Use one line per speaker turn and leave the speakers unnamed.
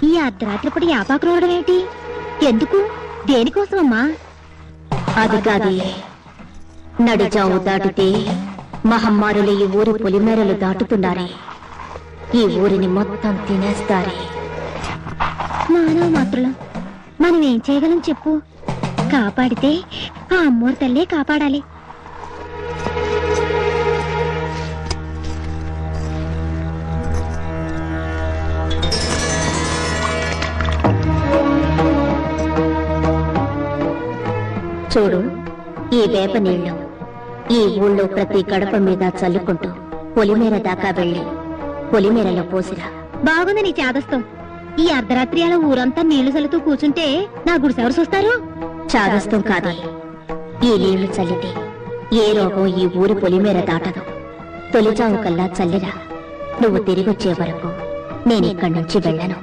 ఈ అర్ధరాత్రిపడి యాపాకు రావడం ఏంటి? ఎందుకు? దేనికోసమమ్మా?
అది కాదే, నడిచావు దాటితే మహమ్మారులు ఈ ఊరు పొలిమేరలు దాటుతున్నారే, ఈ ఊరిని మొత్తం తినేస్తారే.
మానవ మాత్రులం, మనం ఏం చేయగలం చెప్పు? కాపాడితే ఆ అమ్మోరు తల్లే కాపాడాలి.
చూడు, ఈ వేప నీళ్లు ఈ ఊళ్ళో ప్రతి గడప మీద చల్లుకుంటూ పొలిమేర దాకా వెళ్ళి పొలిమేరలో పోసిరా.
బాగుంది నీ చాదస్తం. ఈ అర్ధరాత్రి అలా ఊరంతా నీళ్లు చల్లుతూ కూర్చుంటే నా గుడిసెవరు చూస్తారు?
చాదస్తం కాదే, ఈ నీళ్లు చల్లితే ఏ రోగం ఈ ఊరి పొలిమేర దాటదు. తొలిచావు కల్లా చల్లిరా. నువ్వు తిరిగొచ్చే వరకు నేనిక్కడి నుంచి వెళ్ళను.